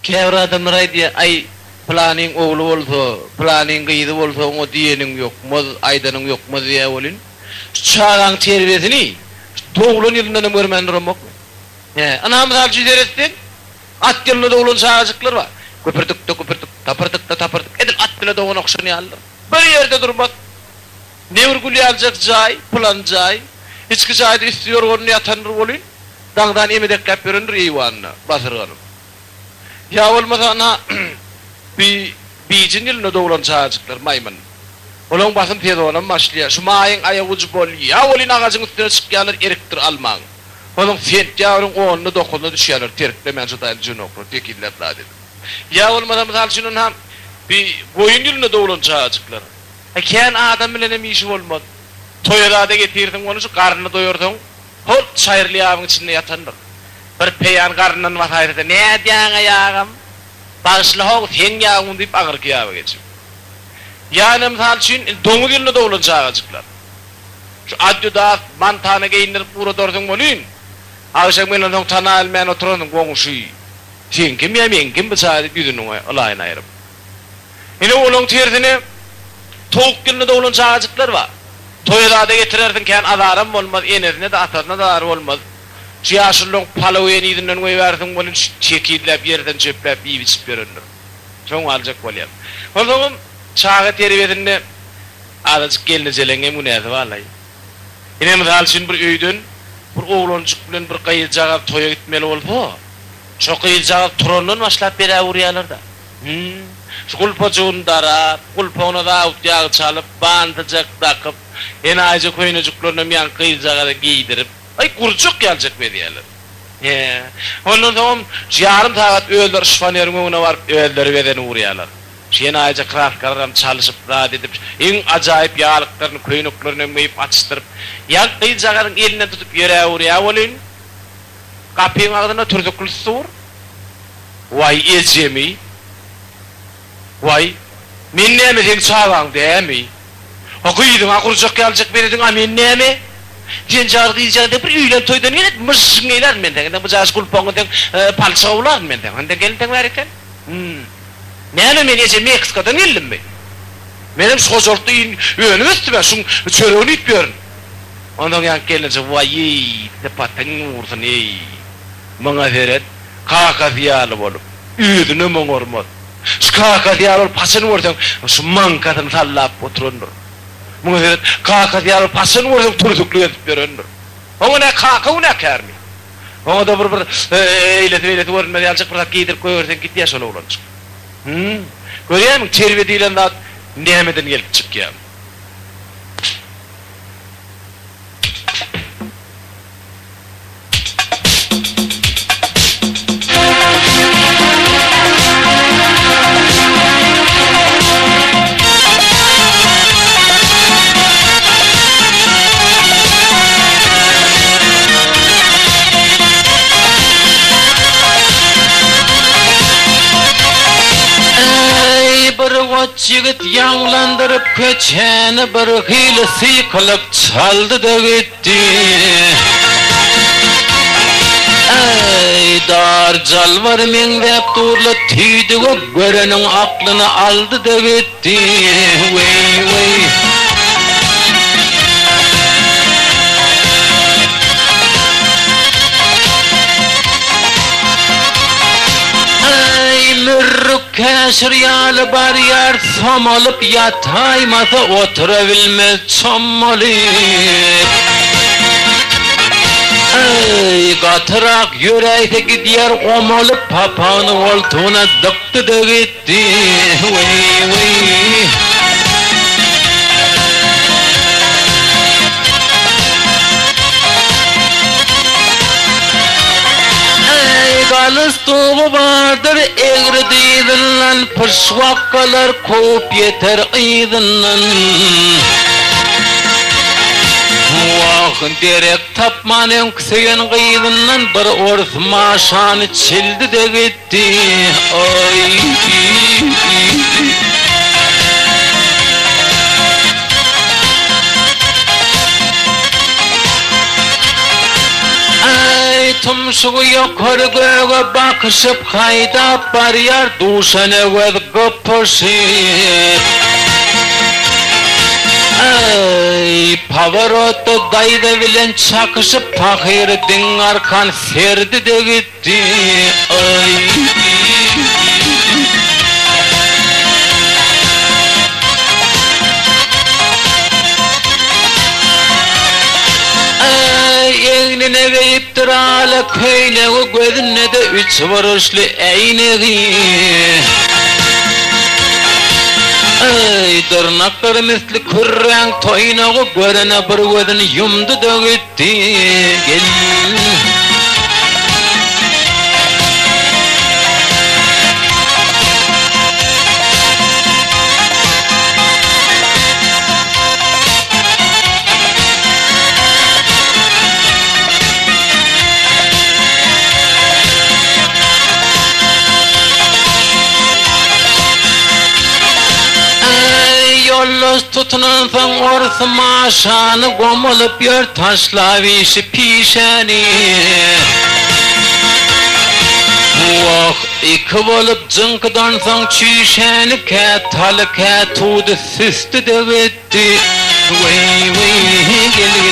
Kevra adamlar diye ay planning oğlu oldu, planning gıydı oldu, o diyenin yok mu, aydanın yok mu diye olun. Çağan terbiyesini, doğulun yılından görmen durmak. Anamız halcı derettin, at yılında doğulun çağacıklar var. Köpürtük de köpürtük, tapırtık da tapırtık, edil at bile doğun okşanı alır. Bir yerde durmak. Ne urgulü alacak cay, plan cay, hiçbir cayda istiyor onu yatanır olun. Dağdan emedek yapıyorundur eyvanına, basırganım. Ya olmasa ana bir yılında doğulan çağacıklar maymun. Olan basın teyze olan başlıyor. Şu mayın ayağı ucu bol ya olin ağacın üstüne çıkıyorlar eriktir alman. Onun sent yavrun onunu dokununu düşüyorlar terklemen şu dayılı cün okur tekiller daha dedim. Ya olmasa misal şunun ham bir koyun yılında doğulan çağacıklar. Ken adam bile işi olmadı. Toyada getirdin onu şu karnını doyurdun. Hot çayırlı avın içinde yatandır. Bir peyan karnından vasayırdı. Ne diyen ayağım? Bağışlı hoğu sen yağın deyip ağır ki yağı geçiyor. Yani misal için domuz yılında doğulan çağacıklar. Şu adyo da mantağına geyindirip uğra dordun olun. Ağışak benim tana almayan oturandın komşu. Sen kim ya men kim bıçağı yüzünün olayın ayırıp. Yine oğlun tersine tavuk yılında doğulan çağacıklar var. Toyada getirirdim ken adarım olmaz, enesine de atarına da adarım olmaz. Şu yaşıllığın palavıyen izinden koyuverdim olun çekilip yerden çöplep iyi biçip görünür. Çok alacak olayım. O zaman çağı terbiyesinde azıcık gelineceğine münezir vallahi. Yine misal için bir öydün, bir oğlancık bilen bir kıyıcağa toya gitmeli oldu. Şu kıyıcağa turandan başlayıp beri uğrayalar da. Şu kulpacığını darar, kulpağını da avutyağı çalıp, bantıcak takıp, enayice koyunucuklarını yan kıyıcağa da giydirip, ay kurcuk gelecek be diyorlar. Ondan sonra yarım saat öldür şifanerin önüne varıp öldürü bedeni uğrayalar. Enayice krafkardan çalışıp, rahat edip, en acayip yağlıklarını, koyunuklarını emmeyip açtırıp, yan kıyıcağının elinden tutup yere uğraya olun, kapının ağzına turduklu sur, vay ezemi, vay, men neme sen çağıran değil mi? O kıydın, kurcuk gelecek bedin, men neme? Sen çağır kıyıcağında bir üylen toydan gelet, mırsın eyler menden, bu cağız kulpağından palça ular menden, hande gelin verirken. Nene men ece Meksika'dan geldim ben. Benim sozortlu yönü üstüme, şun çöreğini itmiyorum. Ondan yan gelince, vay ey, tepatın vursun ey. Bana veret, kaka diyalı olup, üyüdünü mün ormaz. Şu kaka diyalı olup, pasını vursun, şu mankatını sallap oturundur. Bana veret, kaka diyalı olup, pasını vursun, turduklu edip görünür. O ne kaka, o ne kermi. O da bir eyleti vurunmaya alacak, bir giydir koyursun, git ya şöyle ulanacak. Görüyor musun? Terbiye değilen daha nehmeden gelip çıkıyor. Yigit yağlandırıp köçeni bir hilesi kılıp çaldı da gitti. Ey dar calvar menvep durlu tüydü o görenin aklını aldı da gitti. Vey vey. Keşir yalı bar yer somalıp yataymasa oturabilmez çomalıp. Ey katırak yüreğe gidiyor omalıp papağanı oltuğuna dıktı da gitti. Vey vey. Galıstuğu vardır eğri değilden pışvakkalar kop yeter iydinden. Vakın derek tapmanın kısayan gıydinden bir orth maşanı çildi de gitti. Ay. Tum sugu yukarı göğe bakışıp hayda bar yar duşane ve gıpışı. Ay Pavarotti dayda bilen çakışıp Fakhriddin arkan Ferdi de gitti. Ay eğnine ve iptiralı köyne ve gözüne de 3 vuruşlu eyneği. Ay tırnakları misli kürren toynağı görene bir gözünü yumdu da gitti. Gel. Yollos tutunan fan orth maşanı gomulup yer taşlavişi pişeni. Vah iki olup zınkıdan fan çüşeni ket halı ket tuğdu süstü de bitti. Vay vay gel